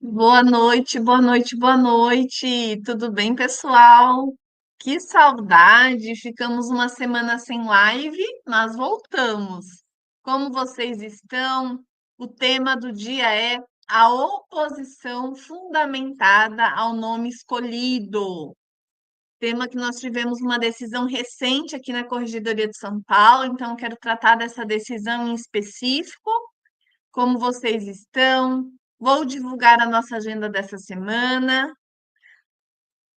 Boa noite, boa noite, boa noite. Tudo bem, pessoal? Que saudade! Ficamos uma semana sem live, mas voltamos. Como vocês estão? O tema do dia é a oposição fundamentada ao nome escolhido. Tema que nós tivemos uma decisão recente aqui na Corregedoria de São Paulo, então quero tratar dessa decisão em específico. Como vocês estão? Vou divulgar a nossa agenda dessa semana.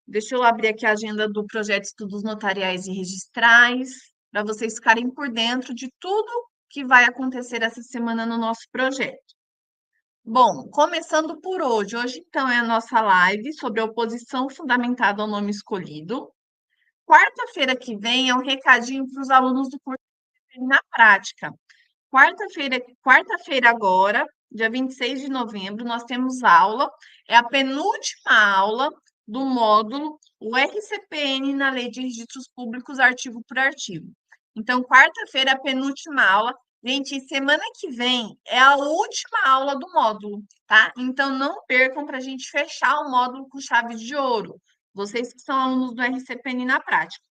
Deixa eu abrir aqui a agenda do projeto de Estudos Notariais e Registrais, para vocês ficarem por dentro de tudo que vai acontecer essa semana no nosso projeto. Bom, começando por hoje. Hoje, então, é a nossa live sobre a oposição fundamentada ao nome escolhido. Quarta-feira que vem é um recadinho para os alunos do curso na prática. Quarta-feira agora, dia 26 de novembro, nós temos aula, é a penúltima aula do módulo o RCPN na Lei de Registros Públicos, artigo por artigo. Então, quarta-feira é a penúltima aula. Gente, semana que vem é a última aula do módulo, tá? Então, não percam para a gente fechar o módulo com chave de ouro. Vocês que são alunos do RCPN na prática.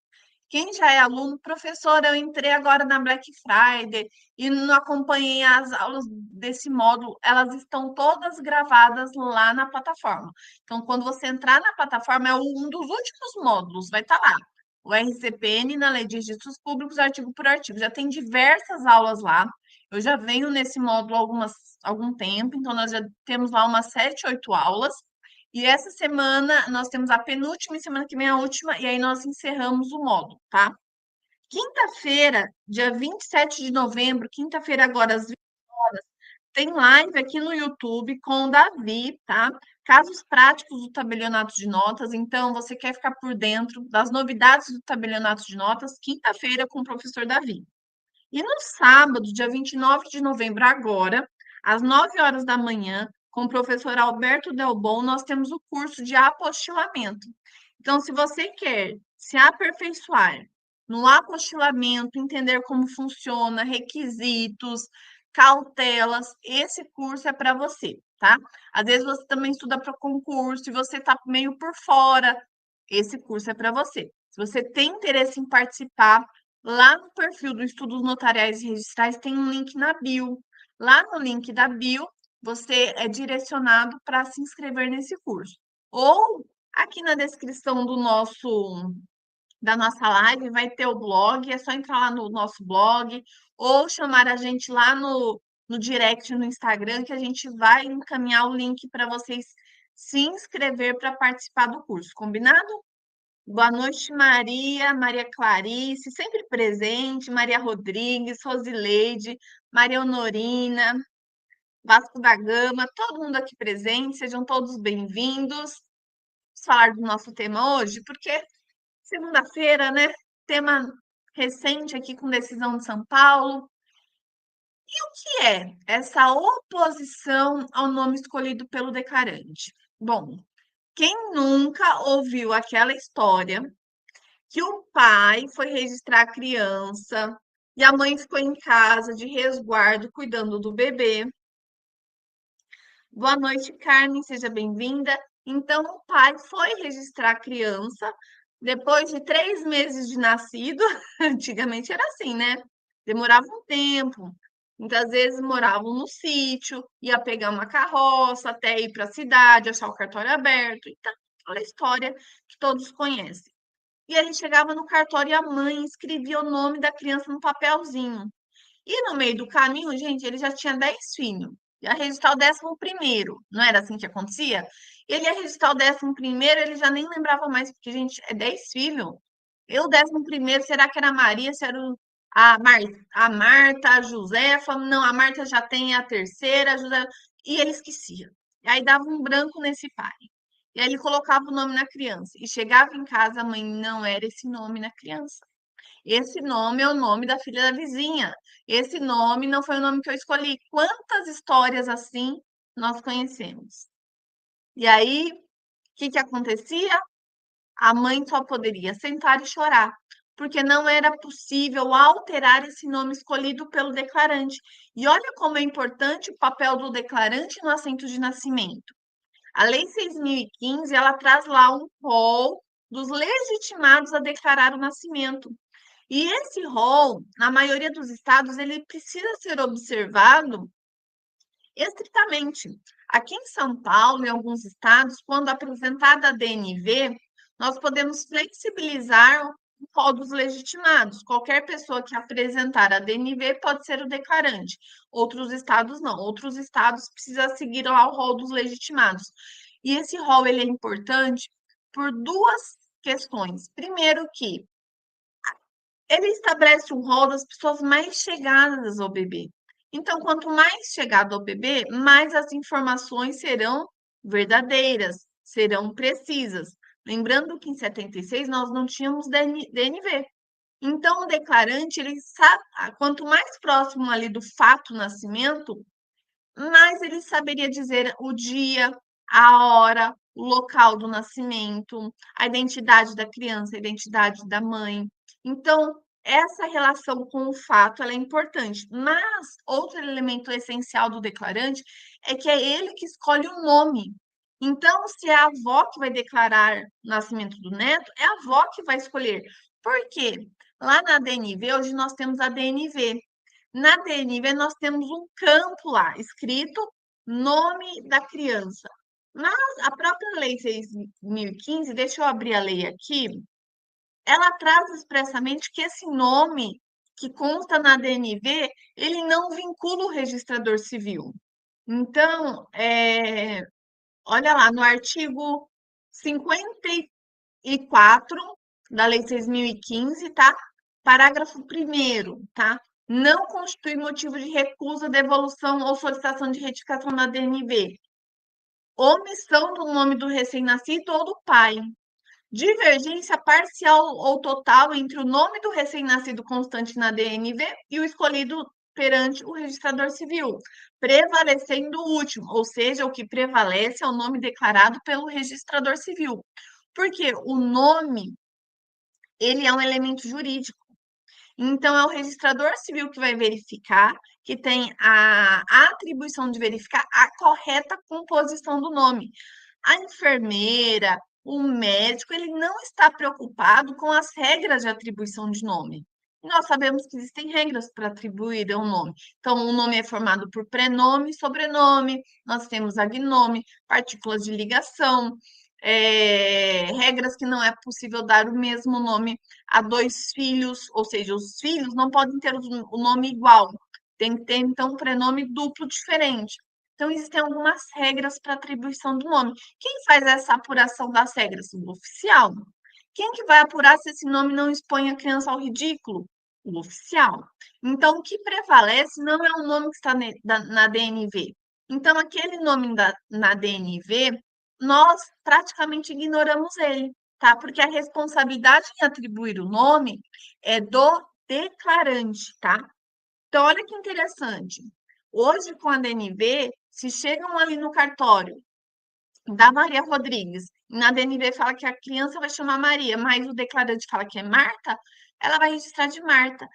Quem já é aluno, professor, eu entrei agora na Black Friday e não acompanhei as aulas desse módulo, elas estão todas gravadas lá na plataforma. Então, quando você entrar na plataforma, é um dos últimos módulos, vai estar lá. O RCPN na Lei de Registros Públicos, artigo por artigo. Já tem diversas aulas lá. Eu já venho nesse módulo algum tempo, então nós já temos lá umas 7, 8 aulas. E essa semana nós temos a penúltima e semana que vem a última, e aí nós encerramos o módulo, tá? Quinta-feira, dia 27 de novembro, quinta-feira agora às 20 horas, tem live aqui no YouTube com o Davi, tá? Casos práticos do tabelionato de notas. Então, você quer ficar por dentro das novidades do tabelionato de notas, quinta-feira com o professor Davi. E no sábado, dia 29 de novembro, agora, às 9 horas da manhã, com o professor Alberto Delbon, nós temos o curso de apostilamento. Então, se você quer se aperfeiçoar no apostilamento, entender como funciona, requisitos, cautelas, esse curso é para você, tá? Às vezes você também estuda para concurso e você está meio por fora, esse curso é para você. Se você tem interesse em participar, lá no perfil do Estudos Notariais e Registrais tem um link na bio. Lá no link da bio, você é direcionado para se inscrever nesse curso. Ou aqui na descrição da nossa live vai ter o blog, é só entrar lá no nosso blog ou chamar a gente lá no direct no Instagram que a gente vai encaminhar o link para vocês se inscrever para participar do curso, combinado? Boa noite, Maria, Maria Clarice, sempre presente, Maria Rodrigues, Rosileide, Maria Honorina, Vasco da Gama, todo mundo aqui presente, sejam todos bem-vindos. Vamos falar do nosso tema hoje, porque segunda-feira, né? Tema recente aqui com decisão de São Paulo. E o que é essa oposição ao nome escolhido pelo declarante? Bom, quem nunca ouviu aquela história que o pai foi registrar a criança e a mãe ficou em casa de resguardo cuidando do bebê? Boa noite, Carmen, seja bem-vinda. Então, o pai foi registrar a criança depois de 3 meses de nascido. Antigamente era assim, né? Demorava um tempo. Muitas vezes moravam no sítio, ia pegar uma carroça até ir para a cidade, achar o cartório aberto. Então, aquela história que todos conhecem. E aí chegava no cartório e a mãe escrevia o nome da criança no papelzinho. E no meio do caminho, gente, ele já tinha 10 filhos. Ia registrar o 11º. Não era assim que acontecia? Ele ia registrar o 11º, ele já nem lembrava mais, porque, gente, é 10 filhos. Eu, o 11º, será que era a Maria? Se era a Marta, a Josefa? Não, a Marta já tem a terceira, a Josefa. E ele esquecia. E aí dava um branco nesse pai. E aí ele colocava o nome na criança. E chegava em casa, a mãe não era esse nome na criança. Esse nome é o nome da filha da vizinha. Esse nome não foi o nome que eu escolhi. Quantas histórias assim nós conhecemos? E aí, o que que acontecia? A mãe só poderia sentar e chorar, porque não era possível alterar esse nome escolhido pelo declarante. E olha como é importante o papel do declarante no assento de nascimento. A Lei 6.015, ela traz lá um rol dos legitimados a declarar o nascimento. E esse rol, na maioria dos estados, ele precisa ser observado estritamente. Aqui em São Paulo, em alguns estados, quando apresentada a DNV, nós podemos flexibilizar o rol dos legitimados. Qualquer pessoa que apresentar a DNV pode ser o declarante. Outros estados não. Outros estados precisam seguir lá o rol dos legitimados. E esse rol ele é importante por duas questões. Primeiro que ele estabelece um rol das pessoas mais chegadas ao bebê. Então, quanto mais chegado ao bebê, mais as informações serão verdadeiras, serão precisas. Lembrando que em 76 nós não tínhamos DNV. Então, o declarante, ele sabe, quanto mais próximo ali do fato nascimento, mas ele saberia dizer o dia, a hora, o local do nascimento, a identidade da criança, a identidade da mãe. Então, essa relação com o fato ela é importante. Mas outro elemento essencial do declarante é que é ele que escolhe o nome. Então, se é a avó que vai declarar o nascimento do neto, é a avó que vai escolher. Por quê? Lá na DNV, hoje nós temos a DNV, na DNV, nós temos um campo lá, escrito nome da criança. Mas a própria Lei 6.015, deixa eu abrir a lei aqui, ela traz expressamente que esse nome que consta na DNV, ele não vincula o registrador civil. Então, olha lá, no artigo 54 da Lei 6.015, tá? Parágrafo 1º, tá? Não constitui motivo de recusa, devolução ou solicitação de retificação da DNV. Omissão do nome do recém-nascido ou do pai. Divergência parcial ou total entre o nome do recém-nascido constante na DNV e o escolhido perante o registrador civil, prevalecendo o último, ou seja, o que prevalece é o nome declarado pelo registrador civil. Porque o nome, ele é um elemento jurídico. Então, é o registrador civil que vai verificar, que tem a atribuição de verificar a correta composição do nome. A enfermeira, o médico, ele não está preocupado com as regras de atribuição de nome. Nós sabemos que existem regras para atribuir um nome. Então, o nome é formado por prenome e sobrenome, nós temos agnome, partículas de ligação, regras que não é possível dar o mesmo nome a dois filhos, ou seja, os filhos não podem ter o nome igual, tem que ter, então, um prenome duplo diferente. Então, existem algumas regras para atribuição do nome. Quem faz essa apuração das regras? O oficial. Quem que vai apurar se esse nome não expõe a criança ao ridículo? O oficial. Então, o que prevalece não é o nome que está na DNV. Então, aquele nome na DNV, nós praticamente ignoramos ele, tá? Porque a responsabilidade em atribuir o nome é do declarante, tá? Então, olha que interessante. Hoje, com a DNV, se chegam ali no cartório da Maria Rodrigues, e na DNV fala que a criança vai chamar Maria, mas o declarante fala que é Marta, ela vai registrar de Marta.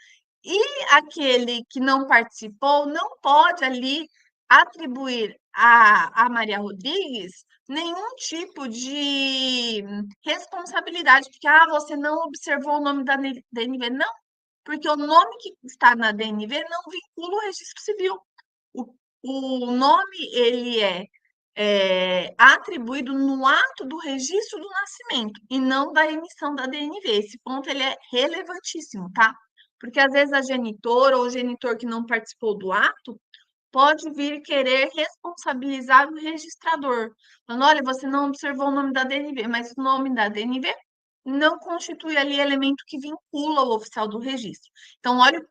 E aquele que não participou não pode ali atribuir a Maria Rodrigues nenhum tipo de responsabilidade, porque você não observou o nome da DNV. Não, porque o nome que está na DNV não vincula o registro civil. O nome ele é atribuído no ato do registro do nascimento e não da emissão da DNV. Esse ponto ele é relevantíssimo, tá? Porque às vezes a genitora ou o genitor que não participou do ato pode vir querer responsabilizar o registrador, falando, olha, você não observou o nome da DNV, mas o nome da DNV não constitui ali elemento que vincula o oficial do registro. Então, olha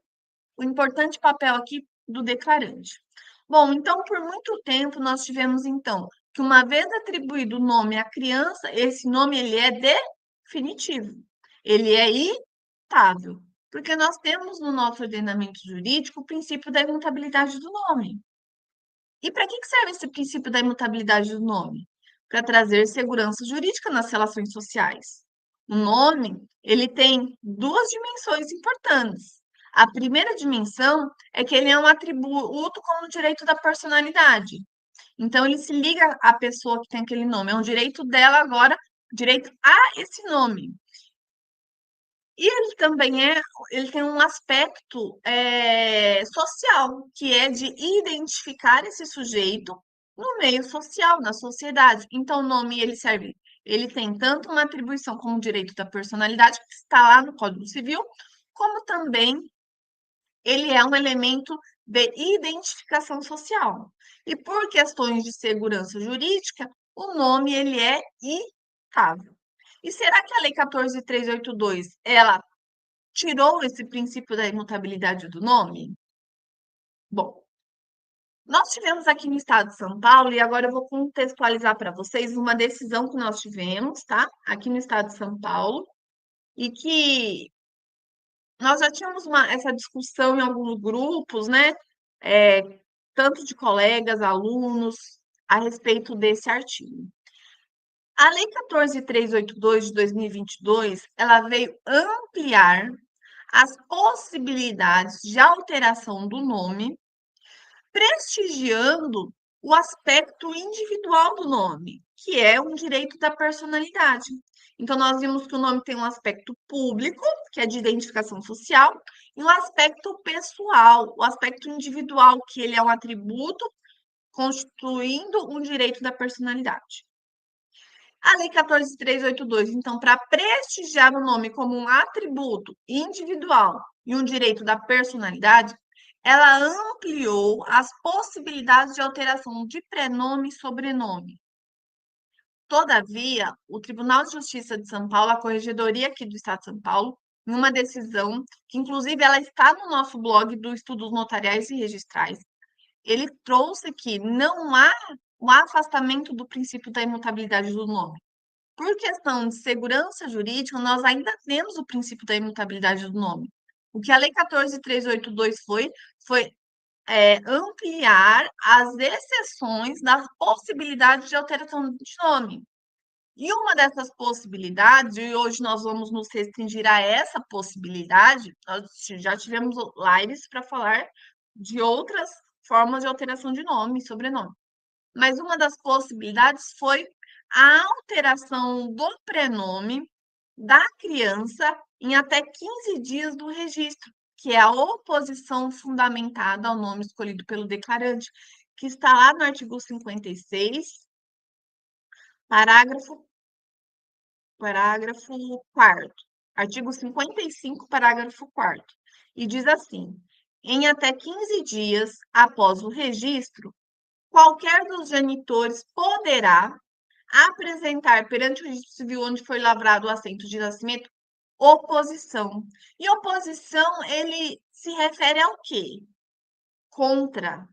o importante papel aqui do declarante. Bom, então, por muito tempo, nós tivemos, então, que uma vez atribuído o nome à criança, esse nome ele é definitivo, ele é imutável, porque nós temos no nosso ordenamento jurídico o princípio da imutabilidade do nome. E para que serve esse princípio da imutabilidade do nome? Para trazer segurança jurídica nas relações sociais. O nome, ele tem duas dimensões importantes. A primeira dimensão é que ele é um atributo como direito da personalidade. Então, ele se liga à pessoa que tem aquele nome. É um direito dela agora, direito a esse nome. E ele também ele tem um aspecto social, que é de identificar esse sujeito no meio social, na sociedade. Então, o nome ele serve, ele tem tanto uma atribuição como direito da personalidade, que está lá no Código Civil, como também ele é um elemento de identificação social. E por questões de segurança jurídica, o nome ele é imutável. E será que a Lei 14.382 ela tirou esse princípio da imutabilidade do nome? Bom, nós tivemos aqui no estado de São Paulo, e agora eu vou contextualizar para vocês uma decisão que nós tivemos, tá? Aqui no estado de São Paulo, e que nós já tínhamos essa discussão em alguns grupos, né? É, tanto de colegas, alunos, a respeito desse artigo. A Lei 14.382 de 2022, ela veio ampliar as possibilidades de alteração do nome, prestigiando o aspecto individual do nome, que é um direito da personalidade. Então, nós vimos que o nome tem um aspecto público, que é de identificação social, e um aspecto pessoal, o aspecto individual, que ele é um atributo constituindo um direito da personalidade. A Lei 14.382, então, para prestigiar o nome como um atributo individual e um direito da personalidade, ela ampliou as possibilidades de alteração de prenome e sobrenome. Todavia, o Tribunal de Justiça de São Paulo, a Corregedoria aqui do Estado de São Paulo, em uma decisão, que inclusive ela está no nosso blog do Estudos Notariais e Registrais, ele trouxe que não há o afastamento do princípio da imutabilidade do nome. Por questão de segurança jurídica, nós ainda temos o princípio da imutabilidade do nome. O que a Lei 14.382 foi ampliar as exceções das possibilidades de alteração de nome. E uma dessas possibilidades, e hoje nós vamos nos restringir a essa possibilidade, nós já tivemos lives para falar de outras formas de alteração de nome e sobrenome. Mas uma das possibilidades foi a alteração do prenome da criança em até 15 dias do registro, que é a oposição fundamentada ao nome escolhido pelo declarante, que está lá no artigo 56, parágrafo 4º. Artigo 55, parágrafo 4º. E diz assim: em até 15 dias após o registro, qualquer dos genitores poderá apresentar perante o registro civil onde foi lavrado o assento de nascimento oposição. E oposição, ele se refere ao quê? Contra.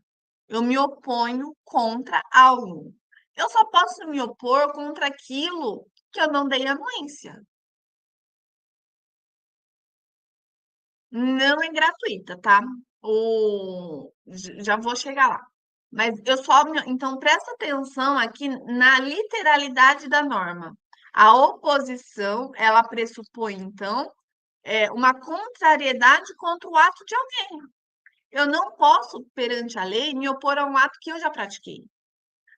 Eu me oponho contra algo. Eu só posso me opor contra aquilo que eu não dei anuência. Não é gratuita, tá? Já vou chegar lá. Mas eu só. Então, presta atenção aqui na literalidade da norma. A oposição, ela pressupõe, então, uma contrariedade contra o ato de alguém. Eu não posso, perante a lei, me opor a um ato que eu já pratiquei.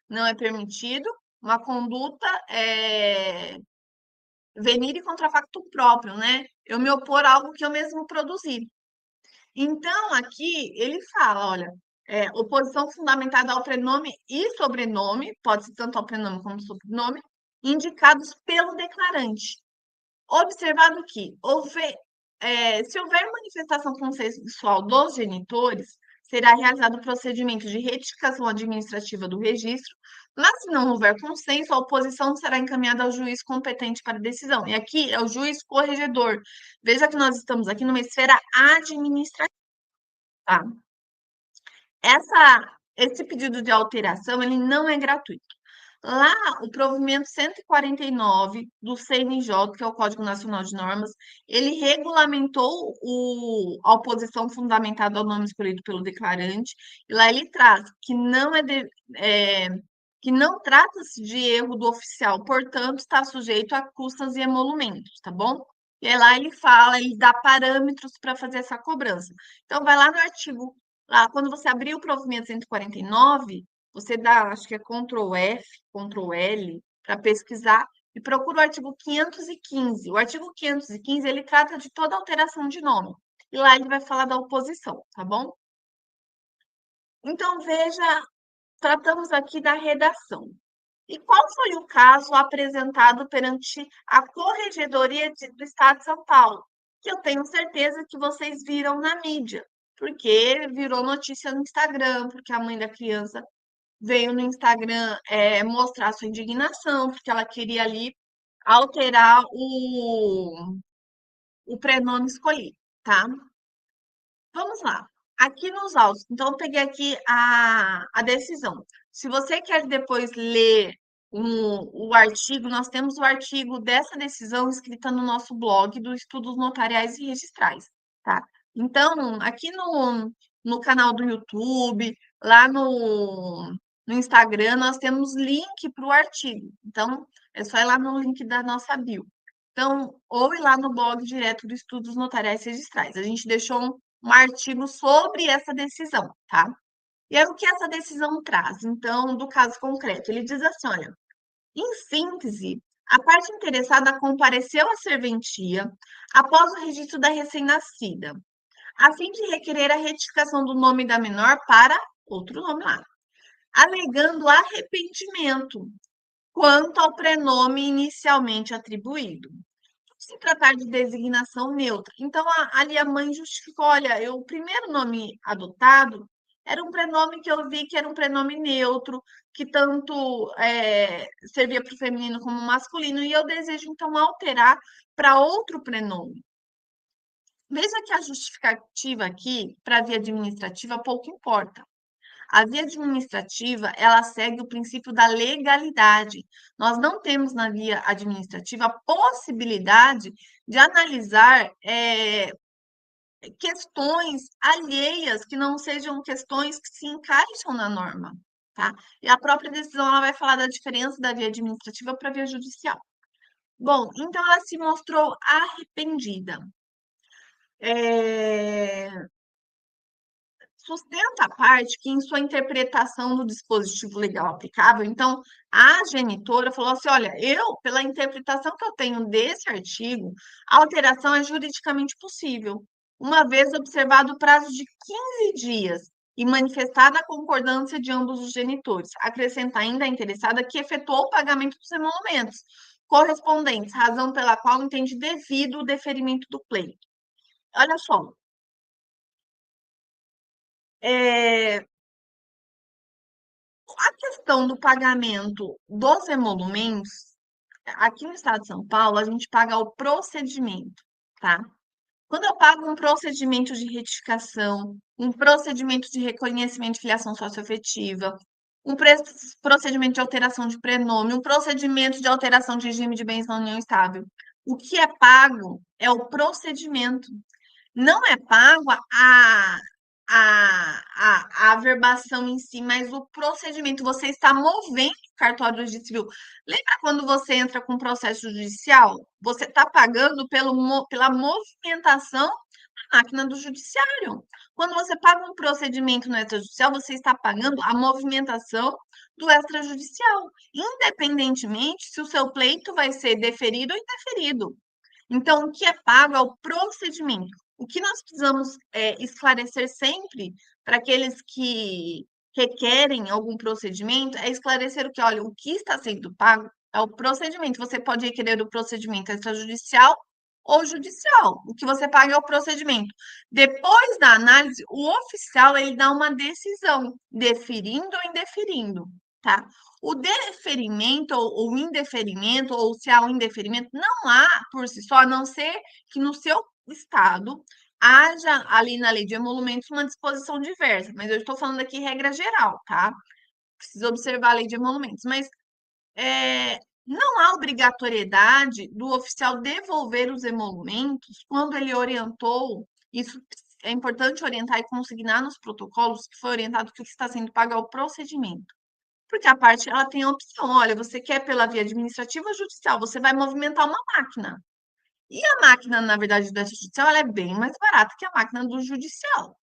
Não é permitido uma conduta venire contra facto próprio, né? Eu me opor a algo que eu mesmo produzi. Então, aqui ele fala, olha, oposição fundamentada ao prenome e sobrenome, pode ser tanto ao prenome como ao sobrenome, indicados pelo declarante. Observado que se houver manifestação consensual dos genitores, será realizado o procedimento de retificação administrativa do registro, mas se não houver consenso, a oposição será encaminhada ao juiz competente para decisão. E aqui é o juiz corregedor. Veja que nós estamos aqui numa esfera administrativa. Tá? Esse pedido de alteração, ele não é gratuito. Lá, o provimento 149 do CNJ, que é o Código Nacional de Normas, ele regulamentou a oposição fundamentada ao nome escolhido pelo declarante, e lá ele traz que que não trata-se de erro do oficial, portanto, está sujeito a custas e emolumentos, tá bom? E aí lá ele fala, ele dá parâmetros para fazer essa cobrança. Então, vai lá no artigo, lá, quando você abrir o provimento 149, você dá, acho que é Ctrl F, Ctrl L, para pesquisar e procura o artigo 515. O artigo 515, ele trata de toda alteração de nome. E lá ele vai falar da oposição, tá bom? Então, veja, tratamos aqui da redação. E qual foi o caso apresentado perante a Corregedoria do Estado de São Paulo? Que eu tenho certeza que vocês viram na mídia, porque virou notícia no Instagram, porque a mãe da criança veio no Instagram mostrar sua indignação, porque ela queria ali alterar o prenome escolhido, tá? Vamos lá. Aqui nos autos, então eu peguei aqui a decisão. Se você quer depois ler o artigo, nós temos o artigo dessa decisão escrita no nosso blog do Estudos Notariais e Registrais, tá? Então, aqui no canal do YouTube, lá no Instagram, nós temos link para o artigo. Então, é só ir lá no link da nossa bio. Então, ou ir lá no blog direto do Estudos Notariais e Registrais. A gente deixou um artigo sobre essa decisão, tá? E aí, o que essa decisão traz? Então, do caso concreto, ele diz assim: olha, em síntese, a parte interessada compareceu à serventia após o registro da recém-nascida, a fim de requerer a retificação do nome da menor para outro nome lá, alegando arrependimento quanto ao prenome inicialmente atribuído se tratar de designação neutra. Então, ali a mãe justificou: olha, o primeiro nome adotado era um prenome que eu vi que era um prenome neutro, que tanto servia para o feminino como masculino, e eu desejo, então, alterar para outro prenome. Veja que a justificativa aqui, para a via administrativa, pouco importa. A via administrativa, ela segue o princípio da legalidade. Nós não temos na via administrativa a possibilidade de analisar questões alheias que não sejam questões que se encaixam na norma, tá? E a própria decisão ela vai falar da diferença da via administrativa para a via judicial. Bom, então ela se mostrou arrependida. Sustenta a parte que, em sua interpretação do dispositivo legal aplicável, então, a genitora falou assim: olha, eu, pela interpretação que eu tenho desse artigo, a alteração é juridicamente possível, uma vez observado o prazo de 15 dias e manifestada a concordância de ambos os genitores. Acrescenta ainda a interessada que efetuou o pagamento dos emolumentos correspondentes, razão pela qual entende devido o deferimento do pleito. Olha só, é, a questão do pagamento dos emolumentos, aqui no estado de São Paulo, a gente paga o procedimento, tá? Quando eu pago um procedimento de retificação, um procedimento de reconhecimento de filiação socioafetiva, um procedimento de alteração de prenome, um procedimento de alteração de regime de bens na união estável, o que é pago é o procedimento. Não é pago a averbação em si, mas o procedimento. Você está movendo o cartório de civil. Lembra quando você entra com processo judicial? Você está pagando pela movimentação da máquina do judiciário. Quando você paga um procedimento no extrajudicial, você está pagando a movimentação do extrajudicial, independentemente se o seu pleito vai ser deferido ou indeferido. Então, o que é pago é o procedimento. O que nós precisamos esclarecer sempre para aqueles que requerem algum procedimento é esclarecer o que, olha, o que está sendo pago é o procedimento. Você pode requerer o procedimento extrajudicial ou judicial. O que você paga é o procedimento. Depois da análise, o oficial ele dá uma decisão, deferindo ou indeferindo, tá? O deferimento ou o indeferimento, ou se há um indeferimento, não há por si só, a não ser que no seu estado haja ali na lei de emolumentos uma disposição diversa, mas eu estou falando aqui regra geral, tá? Precisa observar a lei de emolumentos, mas não há obrigatoriedade do oficial devolver os emolumentos quando ele orientou, isso é importante orientar e consignar nos protocolos que foi orientado que o que está sendo pago é o procedimento. Porque a parte ela tem a opção, olha, você quer pela via administrativa ou judicial, você vai movimentar uma máquina. E a máquina, na verdade, da judicial, ela é bem mais barata que a máquina do judicial.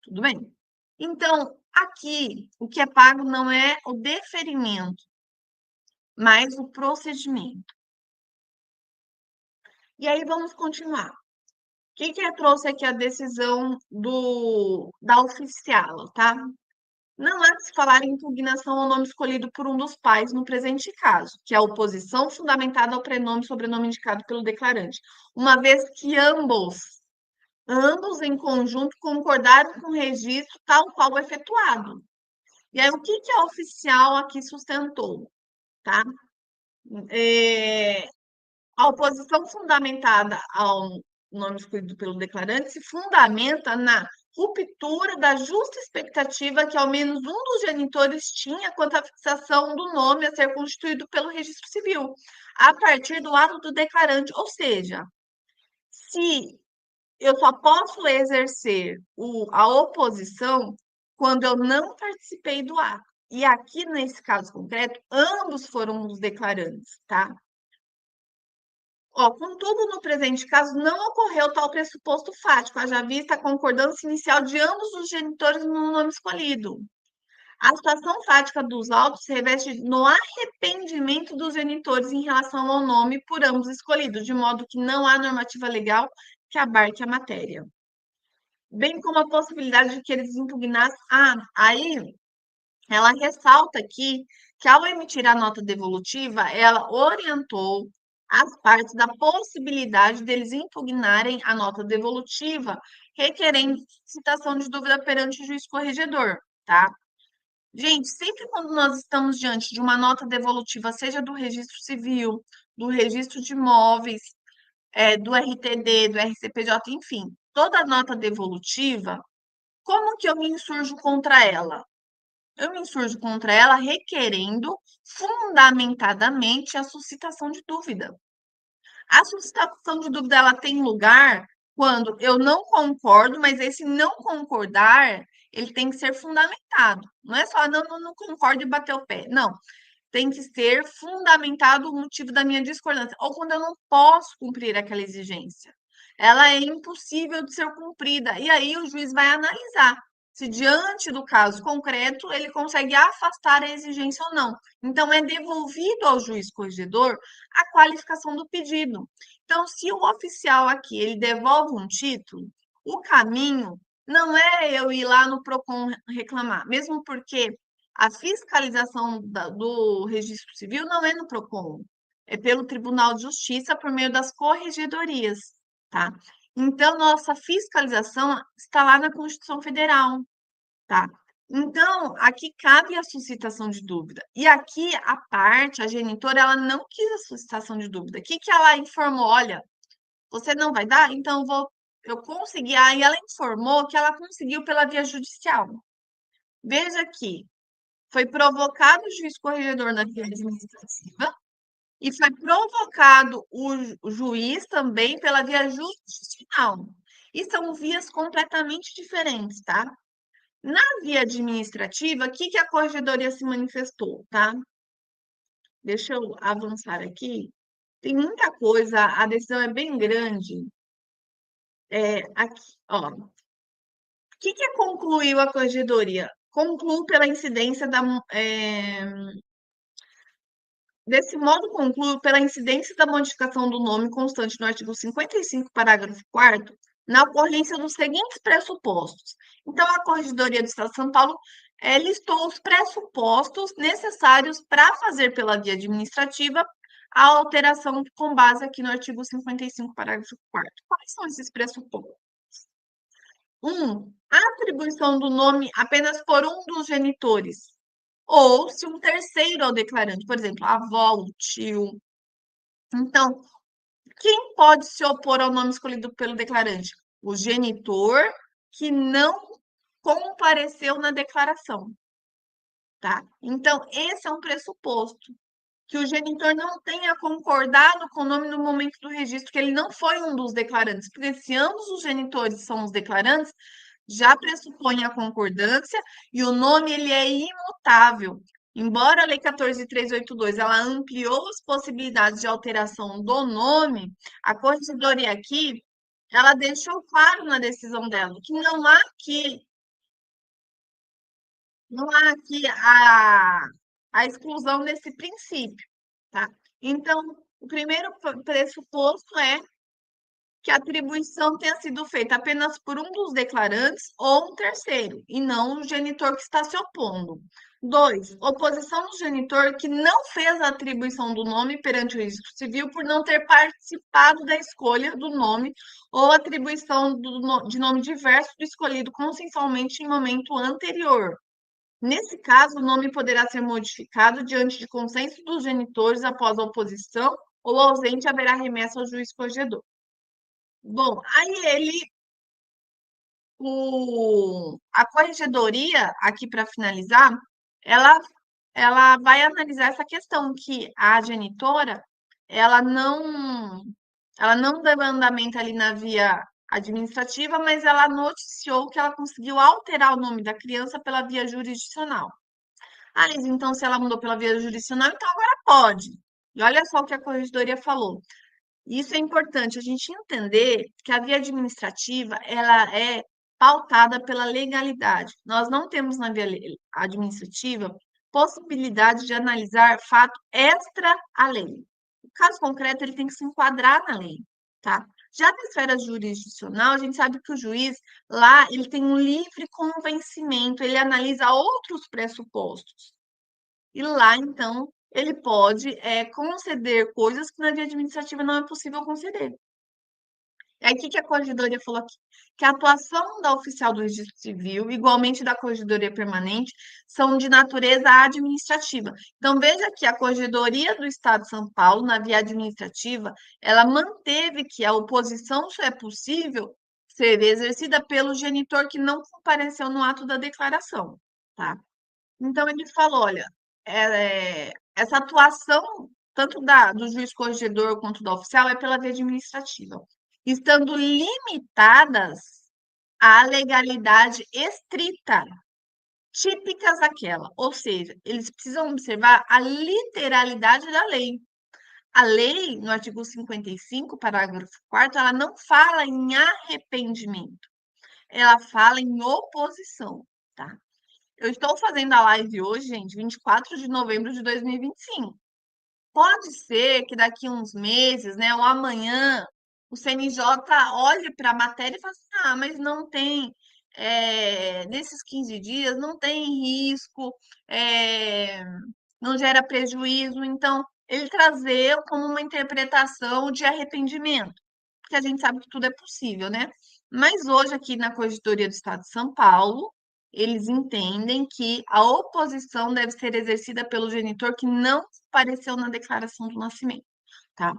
Tudo bem? Então, aqui, o que é pago não é o deferimento, mas o procedimento. E aí, vamos continuar. O que trouxe aqui a decisão da oficial, tá? Não há de se falar em impugnação ao nome escolhido por um dos pais no presente caso, que é a oposição fundamentada ao prenome e sobrenome indicado pelo declarante, uma vez que ambos em conjunto concordaram com o registro tal qual efetuado. E aí, o que a oficial aqui sustentou, tá? A oposição fundamentada ao nome escolhido pelo declarante se fundamenta na ruptura da justa expectativa que ao menos um dos genitores tinha quanto à fixação do nome a ser constituído pelo registro civil, a partir do ato do declarante. Ou seja, se eu só posso exercer a oposição quando eu não participei do ato. E aqui, nesse caso concreto, ambos foram os declarantes, tá? Ó, contudo, no presente caso, não ocorreu tal pressuposto fático, haja vista a concordância inicial de ambos os genitores no nome escolhido. A situação fática dos autos se reveste no arrependimento dos genitores em relação ao nome por ambos escolhido, de modo que não há normativa legal que abarque a matéria. Bem como a possibilidade de que eles impugnassem. Aí ela ressalta aqui que, ao emitir a nota devolutiva, ela orientou as partes da possibilidade deles impugnarem a nota devolutiva, requerendo citação de dúvida perante o juiz corregedor, tá? Gente, sempre quando nós estamos diante de uma nota devolutiva, seja do registro civil, do registro de imóveis, do RTD, do RCPJ, enfim, toda nota devolutiva, como que eu me insurjo contra ela? Eu me insurjo contra ela requerendo fundamentadamente a suscitação de dúvida. A suscitação de dúvida ela tem lugar quando eu não concordo, mas esse não concordar, ele tem que ser fundamentado. Não é só não concordo e bater o pé. Não. Tem que ser fundamentado o motivo da minha discordância, ou quando eu não posso cumprir aquela exigência. Ela é impossível de ser cumprida. E aí o juiz vai analisar se, diante do caso concreto, ele consegue afastar a exigência ou não. Então, é devolvido ao juiz corregedor a qualificação do pedido. Então, se o oficial aqui ele devolve um título, o caminho não é eu ir lá no PROCON reclamar, mesmo porque a fiscalização do registro civil não é no PROCON, é pelo Tribunal de Justiça por meio das corregedorias, tá? Então, nossa fiscalização está lá na Constituição Federal, tá? Então, aqui cabe a suscitação de dúvida. E aqui a genitora, ela não quis a suscitação de dúvida. O que ela informou? Olha, você não vai dar? Então eu consegui. Aí ela informou que ela conseguiu pela via judicial. Veja aqui, foi provocado o juiz corregedor na via administrativa e foi provocado o juiz também pela via jurisdicional. E são vias completamente diferentes, tá? Na via administrativa, o que a corregedoria se manifestou, tá? Deixa eu avançar aqui. Tem muita coisa, a decisão é bem grande. Aqui, ó. O que concluiu a corregedoria? Concluiu pela incidência desse modo, concluo pela incidência da modificação do nome constante no artigo 55, parágrafo 4º, na ocorrência dos seguintes pressupostos. Então, a Corregedoria do Estado de São Paulo listou os pressupostos necessários para fazer pela via administrativa a alteração com base aqui no artigo 55, parágrafo 4º. Quais são esses pressupostos? A atribuição do nome apenas por um dos genitores, ou se um terceiro é o declarante, por exemplo, a avó, o tio. Então, quem pode se opor ao nome escolhido pelo declarante? O genitor que não compareceu na declaração, tá? Então, esse é um pressuposto, que o genitor não tenha concordado com o nome no momento do registro, que ele não foi um dos declarantes, porque se ambos os genitores são os declarantes, já pressupõe a concordância e o nome ele é imutável. Embora a Lei 14.382 ela ampliou as possibilidades de alteração do nome, a Corregedoria aqui ela deixou claro na decisão dela que não há que Não há aqui a exclusão desse princípio, tá? Então, o primeiro pressuposto é que a atribuição tenha sido feita apenas por um dos declarantes ou um terceiro, e não o genitor que está se opondo. 2. Oposição do genitor que não fez a atribuição do nome perante o registro civil por não ter participado da escolha do nome ou atribuição de nome diverso do escolhido consensualmente em momento anterior. Nesse caso, o nome poderá ser modificado diante de consenso dos genitores após a oposição ou ausente haverá remessa ao juiz corregedor. Bom, aí a corregedoria, aqui para finalizar, ela, ela vai analisar essa questão que a genitora, ela não, ela não deu andamento ali na via administrativa, mas ela noticiou que ela conseguiu alterar o nome da criança pela via jurisdicional. Ah, Liz, então se ela mudou pela via jurisdicional, então agora pode. E olha só o que a corregedoria falou. Isso é importante a gente entender que a via administrativa ela é pautada pela legalidade. Nós não temos na via administrativa possibilidade de analisar fato extra à lei. O caso concreto ele tem que se enquadrar na lei, tá? Já na esfera jurisdicional, a gente sabe que o juiz lá ele tem um livre convencimento, ele analisa outros pressupostos. E lá, então, ele pode conceder coisas que na via administrativa não é possível conceder. E aí, o que que a corregedoria falou aqui? Que a atuação da oficial do registro civil, igualmente da corregedoria permanente, são de natureza administrativa. Então, veja que a corregedoria do Estado de São Paulo, na via administrativa, ela manteve que a oposição só é possível ser exercida pelo genitor que não compareceu no ato da declaração, tá? Então ele falou, olha, essa atuação tanto do juiz corregedor quanto da oficial é pela via administrativa, estando limitadas à legalidade estrita, típicas daquela, ou seja, eles precisam observar a literalidade da lei. A lei, no artigo 55, parágrafo 4º, ela não fala em arrependimento, ela fala em oposição, tá? Eu estou fazendo a live hoje, gente, 24 de novembro de 2025. Pode ser que daqui uns meses, né, ou amanhã, o CNJ olhe para a matéria e fale assim, ah, mas não tem, nesses 15 dias, não tem risco, é, não gera prejuízo. Então, ele trazer como uma interpretação de arrependimento, porque a gente sabe que tudo é possível, né? Mas hoje, aqui na Corregedoria do Estado de São Paulo, eles entendem que a oposição deve ser exercida pelo genitor que não apareceu na declaração do nascimento, tá?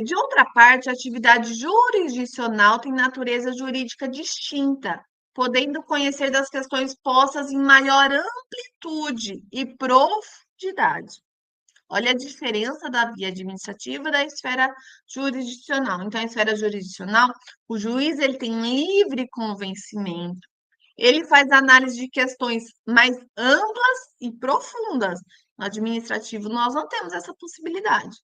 De outra parte, a atividade jurisdicional tem natureza jurídica distinta, podendo conhecer das questões postas em maior amplitude e profundidade. Olha a diferença da via administrativa e da esfera jurisdicional. Então, a esfera jurisdicional, o juiz ele tem livre convencimento, ele faz análise de questões mais amplas e profundas. No administrativo, nós não temos essa possibilidade.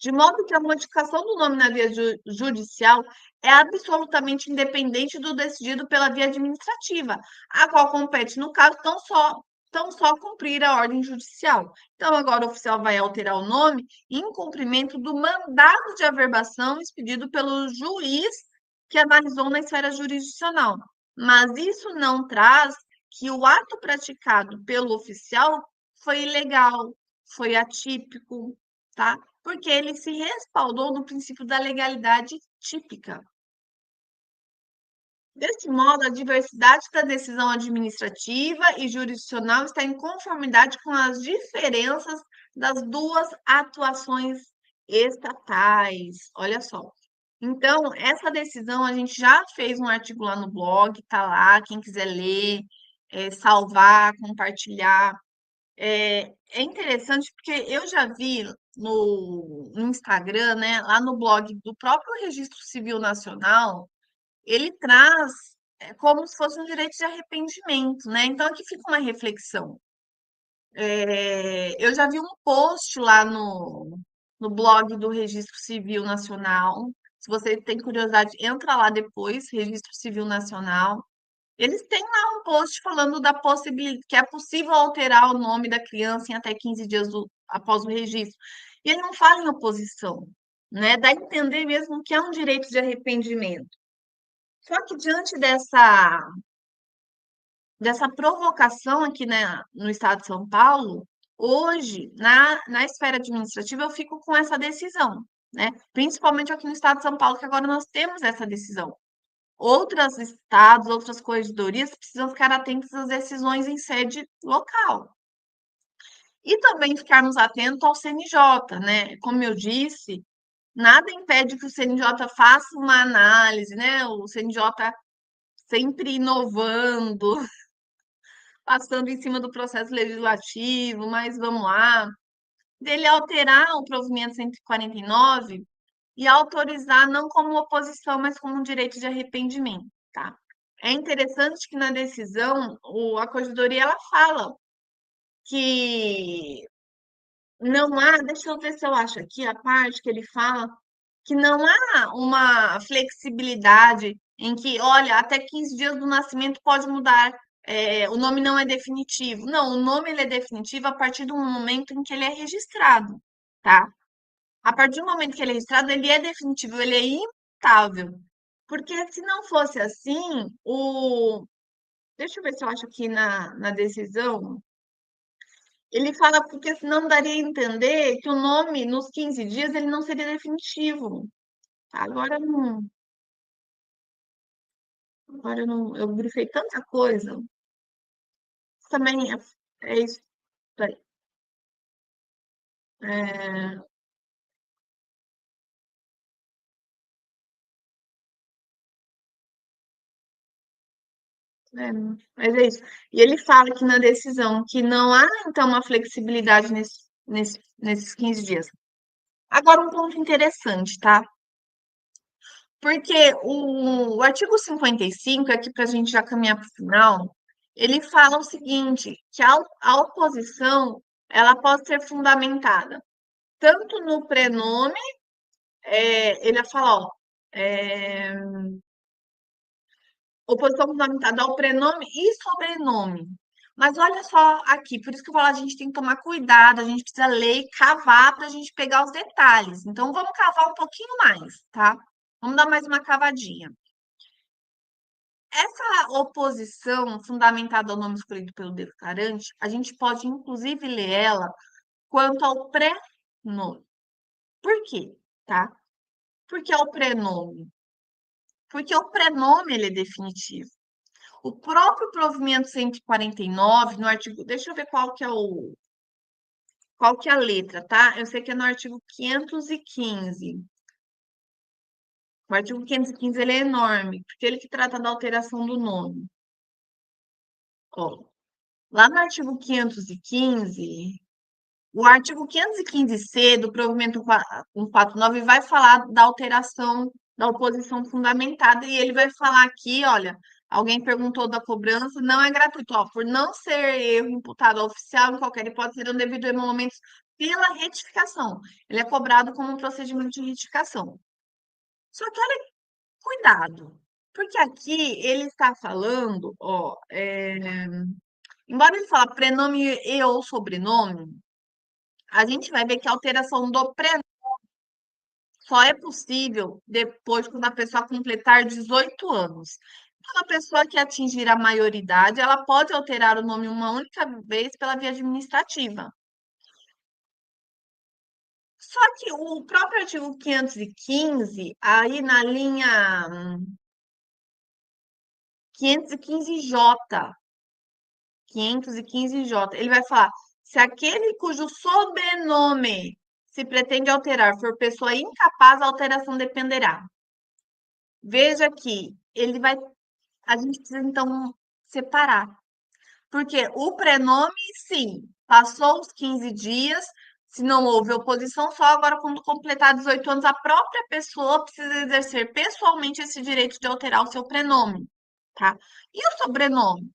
De modo que a modificação do nome na via judicial é absolutamente independente do decidido pela via administrativa, a qual compete, no caso, tão só cumprir a ordem judicial. Então, agora o oficial vai alterar o nome em cumprimento do mandado de averbação expedido pelo juiz que analisou na esfera jurisdicional. Mas isso não traz que o ato praticado pelo oficial foi ilegal, foi atípico, tá? Porque ele se respaldou no princípio da legalidade típica. Desse modo, a diversidade da decisão administrativa e jurisdicional está em conformidade com as diferenças das duas atuações estatais. Olha só. Então, essa decisão a gente já fez um artigo lá no blog, tá lá, quem quiser ler, salvar, compartilhar. É interessante porque eu já vi no Instagram, né, lá no blog do próprio Registro Civil Nacional, ele traz como se fosse um direito de arrependimento, né? Então aqui fica uma reflexão. Eu já vi um post lá no blog do Registro Civil Nacional. Se você tem curiosidade, entra lá depois, Registro Civil Nacional. Eles têm lá um post falando da possibilidade que é possível alterar o nome da criança em até 15 dias após o registro. E ele não fala em oposição, né? Dá a entender mesmo que é um direito de arrependimento. Só que diante dessa provocação aqui, né, no estado de São Paulo, hoje, na esfera administrativa, eu fico com essa decisão, né? Principalmente aqui no estado de São Paulo, que agora nós temos essa decisão. Outros estados, outras corregedorias precisam ficar atentos às decisões em sede local. E também ficarmos atentos ao CNJ, né? Como eu disse, nada impede que o CNJ faça uma análise, né? O CNJ sempre inovando, passando em cima do processo legislativo, mas vamos lá, dele alterar o provimento 149 e autorizar não como oposição, mas como um direito de arrependimento, tá? É interessante que na decisão a corregedoria ela fala que não há, deixa eu ver se eu acho aqui a parte que ele fala que não há uma flexibilidade em que, olha, até 15 dias do nascimento pode mudar, o nome não é definitivo. Não, o nome ele é definitivo a partir do momento em que ele é registrado, tá? A partir do momento que ele é registrado, ele é definitivo, ele é imutável. Porque se não fosse assim, deixa eu ver se eu acho aqui na decisão. Ele fala porque senão daria a entender que o nome, nos 15 dias, ele não seria definitivo. Agora eu não, eu grifei tanta coisa. Também é isso aí. É, mas é isso. E ele fala aqui na decisão que não há, então, uma flexibilidade nesses 15 dias. Agora, um ponto interessante, tá? Porque o artigo 55, aqui para a gente já caminhar para o final, ele fala o seguinte, que a oposição ela pode ser fundamentada tanto no prenome, ele fala, ó, é, oposição fundamentada ao prenome e sobrenome. Mas olha só aqui, por isso que eu falo, a gente tem que tomar cuidado, a gente precisa ler e cavar para a gente pegar os detalhes. Então, vamos cavar um pouquinho mais, tá? Vamos dar mais uma cavadinha. Essa oposição fundamentada ao nome escolhido pelo declarante, a gente pode inclusive ler ela quanto ao pré-nome. Por quê? Tá? Por que ao prenome? Porque o prenome ele é definitivo. O próprio provimento 149, no artigo, deixa eu ver qual que é a letra, tá? Eu sei que é no artigo 515. O artigo 515 ele é enorme, porque ele que trata da alteração do nome. Ó, lá no artigo 515, o artigo 515-C do provimento 149 vai falar da alteração da oposição fundamentada e ele vai falar aqui, olha, alguém perguntou da cobrança, não é gratuito, ó, por não ser erro imputado ao oficial, em qualquer hipótese, serão devido emolumentos pela retificação. Ele é cobrado como um procedimento de retificação. Só que olha, cuidado, porque aqui ele está falando, ó, embora ele fale prenome e ou sobrenome, a gente vai ver que a alteração do prenome só é possível depois quando a pessoa completar 18 anos. Então, a pessoa que atingir a maioridade, ela pode alterar o nome uma única vez pela via administrativa. Só que o próprio artigo 515, aí na linha 515J, 515J, ele vai falar: se aquele cujo sobrenome se pretende alterar for pessoa incapaz, a alteração dependerá. Veja que a gente precisa então separar, porque o prenome, sim, passou os 15 dias, se não houve oposição, só agora quando completar 18 anos, a própria pessoa precisa exercer pessoalmente esse direito de alterar o seu prenome, tá? E o sobrenome?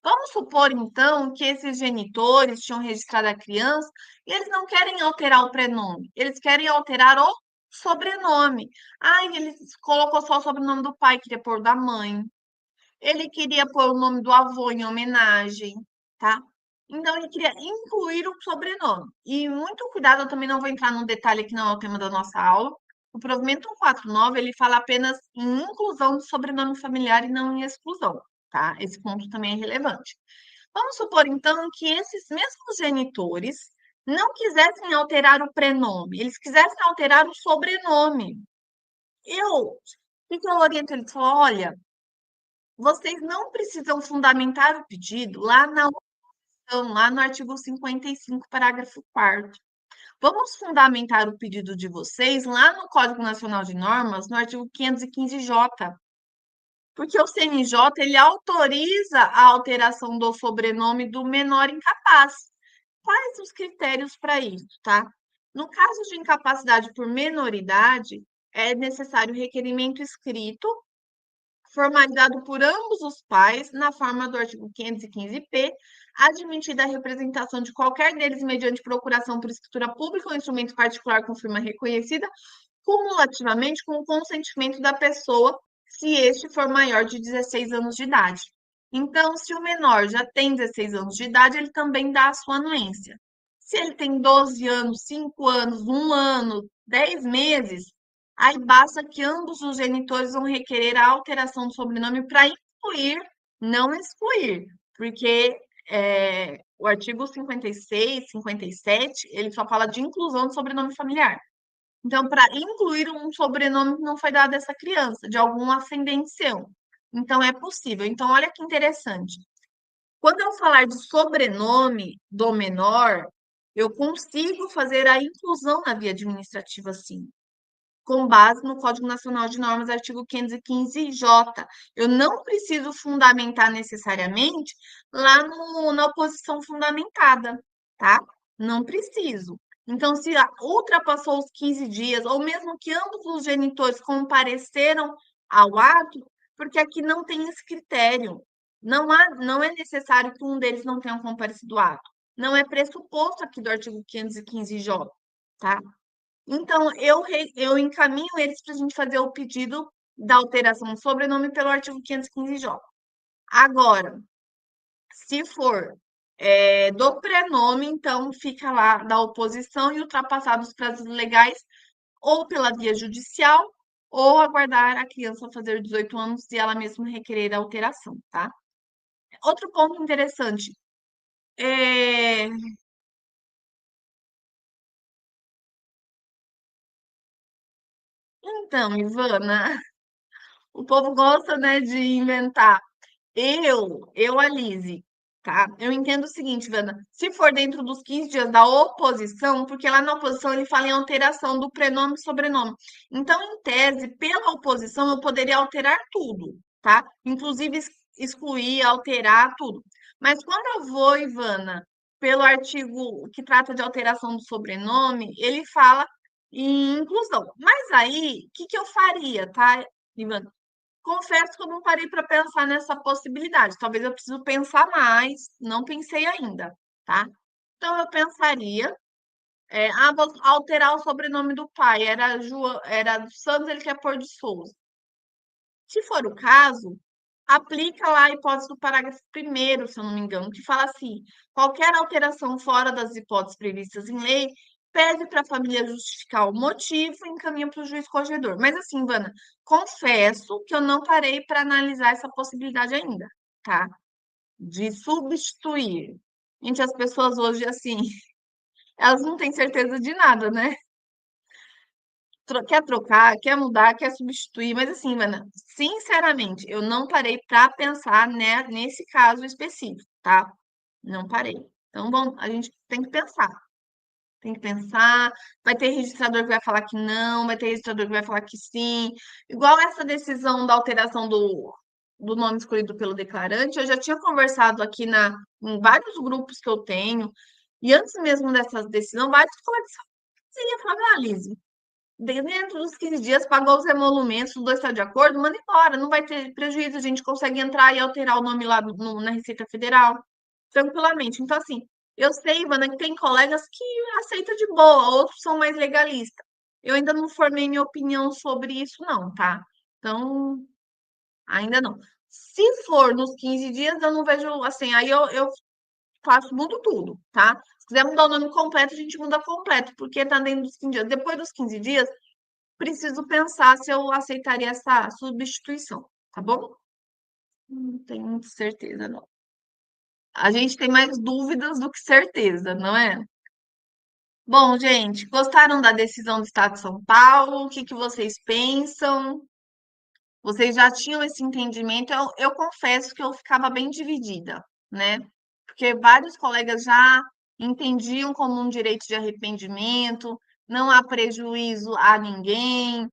Vamos supor, então, que esses genitores tinham registrado a criança e eles não querem alterar o prenome, eles querem alterar o sobrenome. Ai, ele colocou só o sobrenome do pai, queria pôr da mãe. ele queria pôr o nome do avô em homenagem, tá? Então, ele queria incluir o sobrenome. E muito cuidado, eu também não vou entrar num detalhe que não é o tema da nossa aula. O provimento 149, ele fala apenas em inclusão do sobrenome familiar e não em exclusão, tá? Esse ponto também é relevante. Vamos supor, então, que esses mesmos genitores não quisessem alterar o prenome, eles quisessem alterar o sobrenome. O que eu oriento eles? Falo, olha, vocês não precisam fundamentar o pedido lá no artigo 55, parágrafo 4º. Vamos fundamentar o pedido de vocês lá no Código Nacional de Normas, no artigo 515J, porque o CNJ ele autoriza a alteração do sobrenome do menor incapaz. Quais os critérios para isso, tá? No caso de incapacidade por menoridade, é necessário requerimento escrito formalizado por ambos os pais, na forma do artigo 515-P, admitida a representação de qualquer deles mediante procuração por escritura pública ou instrumento particular com firma reconhecida, cumulativamente com o consentimento da pessoa, se este for maior de 16 anos de idade. Então, se o menor já tem 16 anos de idade, ele também dá a sua anuência. Se ele tem 12 anos, 5 anos, 1 ano, 10 meses, aí basta que ambos os genitores vão requerer a alteração do sobrenome para incluir, não excluir, porque o artigo 56, 57, ele só fala de inclusão do sobrenome familiar. Então, para incluir um sobrenome que não foi dado a essa criança, de algum ascendente seu. Então, é possível. Então, olha que interessante. Quando eu falar de sobrenome do menor, eu consigo fazer a inclusão na via administrativa, sim, com base no Código Nacional de Normas, artigo 515J. Eu não preciso fundamentar necessariamente lá na oposição fundamentada, tá? Não preciso. Então, se ultrapassou os 15 dias, ou mesmo que ambos os genitores compareceram ao ato, porque aqui não tem esse critério. Não é necessário que um deles não tenha comparecido ao ato. Não é pressuposto aqui do artigo 515J, tá? Então, eu encaminho eles para a gente fazer o pedido da alteração do sobrenome pelo artigo 515J. Agora, se for do prenome, então fica lá da oposição e ultrapassados os prazos legais, ou pela via judicial, ou aguardar a criança fazer 18 anos e ela mesma requerer a alteração, tá? Outro ponto interessante. É... Então, Ivana, o povo gosta, né, de inventar. Alice, tá? Eu entendo o seguinte, Vanda, se for dentro dos 15 dias da oposição, porque lá na oposição ele fala em alteração do prenome e sobrenome. Então, em tese, pela oposição, eu poderia alterar tudo, tá? Inclusive excluir, alterar tudo. Mas quando eu vou, Ivana, pelo artigo que trata de alteração do sobrenome, ele fala em inclusão. Mas aí, o que que eu faria, tá, Ivana? Confesso que eu não parei para pensar nessa possibilidade. Talvez eu precise pensar mais, não pensei ainda, tá? Então eu pensaria, vou alterar o sobrenome do pai, era dos Santos, ele quer pôr de Souza. Se for o caso, aplica lá a hipótese do parágrafo 1º, se eu não me engano, que fala assim: qualquer alteração fora das hipóteses previstas em lei, pede para a família justificar o motivo e encaminha para o juiz corregedor. Mas assim, Vana, confesso que eu não parei para analisar essa possibilidade ainda, tá? De substituir. Gente, as pessoas hoje, assim, elas não têm certeza de nada, né? Quer trocar, quer mudar, quer substituir, mas assim, Ivana, sinceramente, eu não parei para pensar, né, nesse caso específico, tá? Não parei. Então, bom, a gente tem que pensar. Tem que pensar. Vai ter registrador que vai falar que não, vai ter registrador que vai falar que sim. Igual essa decisão da alteração do nome escolhido pelo declarante, eu já tinha conversado aqui em vários grupos que eu tenho, e antes mesmo dessa decisão, vários colegas falavam, Alice, dentro dos 15 dias, pagou os emolumentos, os dois estão de acordo, manda embora, não vai ter prejuízo, a gente consegue entrar e alterar o nome lá na Receita Federal, tranquilamente. Então, assim, eu sei, Ivana, que tem colegas que aceitam de boa, outros são mais legalistas. Eu ainda não formei minha opinião sobre isso, não, tá? Então, ainda não. Se for nos 15 dias, eu não vejo, assim, aí eu faço, mudo tudo, tá? Se quiser mudar o nome completo, a gente muda completo, porque tá dentro dos 15 dias. Depois dos 15 dias, preciso pensar se eu aceitaria essa substituição, tá bom? Não tenho muita certeza, não. A gente tem mais dúvidas do que certeza, não é? Bom, gente, gostaram da decisão do Estado de São Paulo? O que que vocês pensam? Vocês já tinham esse entendimento? Eu confesso que eu ficava bem dividida, né? Porque vários colegas já entendiam como um direito de arrependimento, não há prejuízo a ninguém,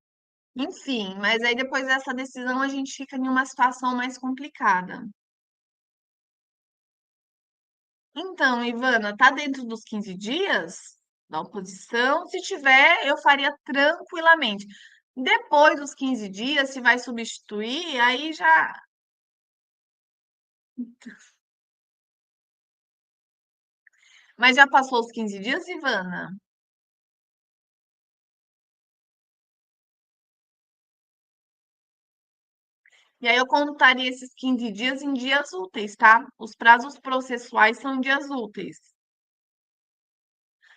enfim, mas aí depois dessa decisão a gente fica em uma situação mais complicada. Então, Ivana, tá dentro dos 15 dias da oposição? Se tiver, eu faria tranquilamente. Depois dos 15 dias, se vai substituir, aí já. Mas já passou os 15 dias, Ivana? E aí eu contaria esses 15 dias em dias úteis, tá? Os prazos processuais são em dias úteis.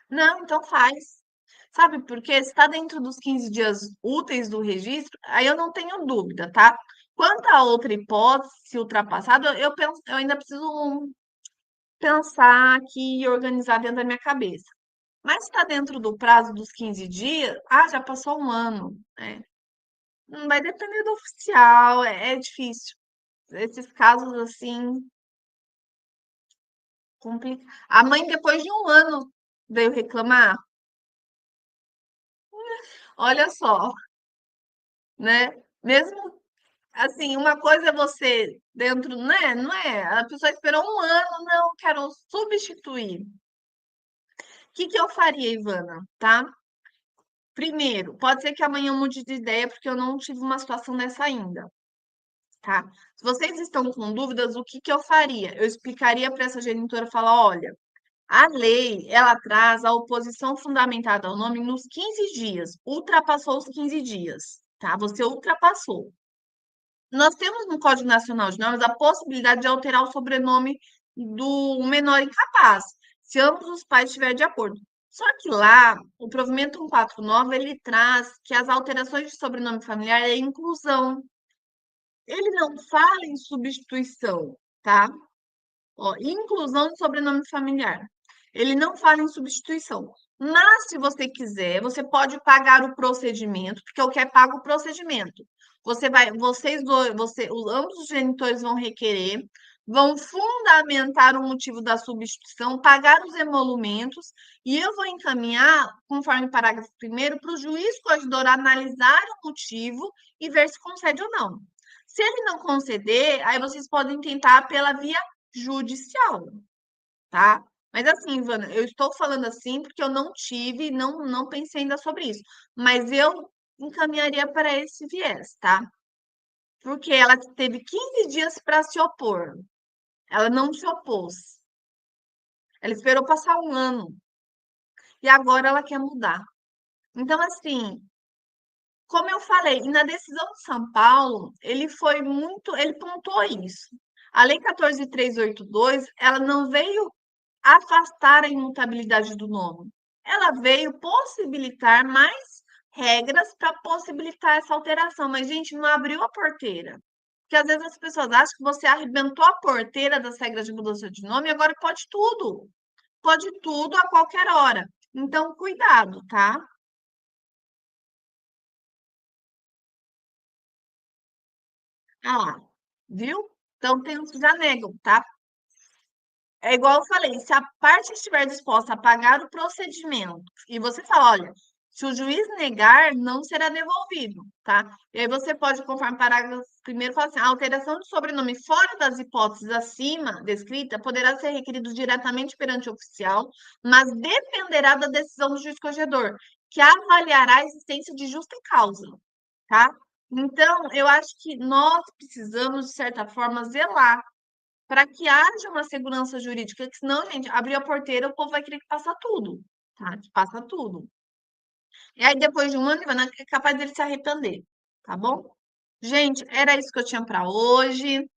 Não, então faz. Sabe por quê? Se está dentro dos 15 dias úteis do registro, aí eu não tenho dúvida, tá? Quanto à outra hipótese, se ultrapassado, eu penso, eu ainda preciso pensar aqui e organizar dentro da minha cabeça. Mas se está dentro do prazo dos 15 dias, já passou um ano, né? Vai depender do oficial, é difícil. Esses casos assim, complica. A mãe, depois de um ano, veio reclamar. Olha só, né? Mesmo assim, uma coisa é você dentro, né? Não é? A pessoa esperou um ano, não, quero substituir. O que que eu faria, Ivana? Tá? Primeiro, pode ser que amanhã eu mude de ideia, porque eu não tive uma situação dessa ainda, tá? Se vocês estão com dúvidas, o que que eu faria? Eu explicaria para essa genitora, falar, olha, a lei, ela traz a oposição fundamentada ao nome nos 15 dias. Ultrapassou os 15 dias, tá? Você ultrapassou. Nós temos no Código Nacional de Normas a possibilidade de alterar o sobrenome do menor incapaz, se ambos os pais estiverem de acordo. Só que lá, o provimento 149, ele traz que as alterações de sobrenome familiar é inclusão. Ele não fala em substituição, tá? Ó, inclusão de sobrenome familiar. Ele não fala em substituição. Mas, se você quiser, você pode pagar o procedimento, porque o que é pago o procedimento. Você vai, vocês dois, ambos os genitores vão requerer, vão fundamentar o motivo da substituição, pagar os emolumentos, e eu vou encaminhar, conforme o parágrafo primeiro, para o juiz coadjudor analisar o motivo e ver se concede ou não. Se ele não conceder, aí vocês podem tentar pela via judicial, tá? Mas assim, Ivana, eu estou falando assim porque eu não tive, não pensei ainda sobre isso. Mas eu encaminharia para esse viés, tá? Porque ela teve 15 dias para se opor. Ela não se opôs. Ela esperou passar um ano. E agora ela quer mudar. Então, assim, como eu falei, e na decisão de São Paulo, ele foi muito, ele pontuou isso. A Lei 14.382, ela não veio afastar a imutabilidade do nome. Ela veio possibilitar mais regras para possibilitar essa alteração, mas, gente, não abriu a porteira. Porque às vezes as pessoas acham que você arrebentou a porteira das regras de mudança de nome e agora pode tudo. Pode tudo a qualquer hora. Então, cuidado, tá? Ah, viu? Então, tem uns que já negam, tá? É igual eu falei, se a parte estiver disposta a pagar o procedimento e você fala, olha, se o juiz negar, não será devolvido, tá? E aí você pode, conforme o parágrafo primeiro, falar assim, a alteração de sobrenome fora das hipóteses acima descrita poderá ser requerido diretamente perante o oficial, mas dependerá da decisão do juiz corregedor, que avaliará a existência de justa causa, tá? Então, eu acho que nós precisamos, de certa forma, zelar para que haja uma segurança jurídica, que senão, gente, abrir a porteira, o povo vai querer que passa tudo, tá? Que passa tudo. E aí, depois de um ano, Ivana, é capaz dele se arrepender, tá bom? Gente, era isso que eu tinha para hoje.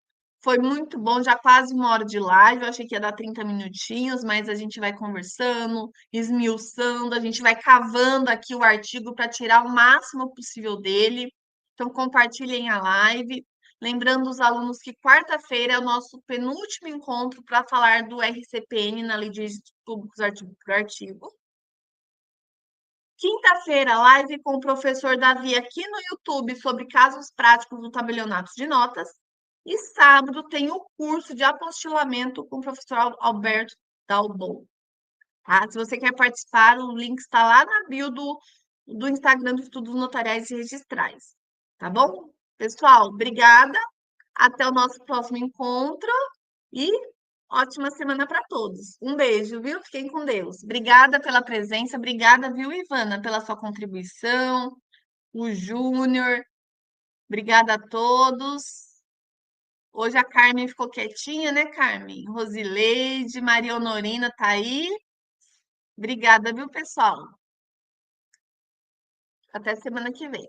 Foi muito bom, já quase 1 hora de live. Eu achei que ia dar 30 minutinhos, mas a gente vai conversando, esmiuçando, a gente vai cavando aqui o artigo para tirar o máximo possível dele. Então, compartilhem a live. Lembrando os alunos que quarta-feira é o nosso penúltimo encontro para falar do RCPN na Lei de Registros Públicos, artigo por artigo. Quinta-feira, live com o professor Davi aqui no YouTube sobre casos práticos do tabelionato de notas. E sábado tem o curso de apostilamento com o professor Alberto Dalbon. Tá? Se você quer participar, o link está lá na bio do Instagram do Estudos Notariais e Registrais. Tá bom? Pessoal, obrigada. Até o nosso próximo encontro e ótima semana para todos. Um beijo, viu? Fiquem com Deus. Obrigada pela presença, obrigada, viu, Ivana, pela sua contribuição, o Júnior, obrigada a todos. Hoje a Carmen ficou quietinha, né, Carmen? Rosileide, Maria Honorina tá aí. Obrigada, viu, pessoal? Até semana que vem.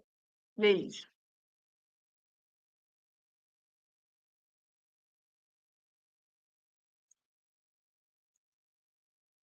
Beijo.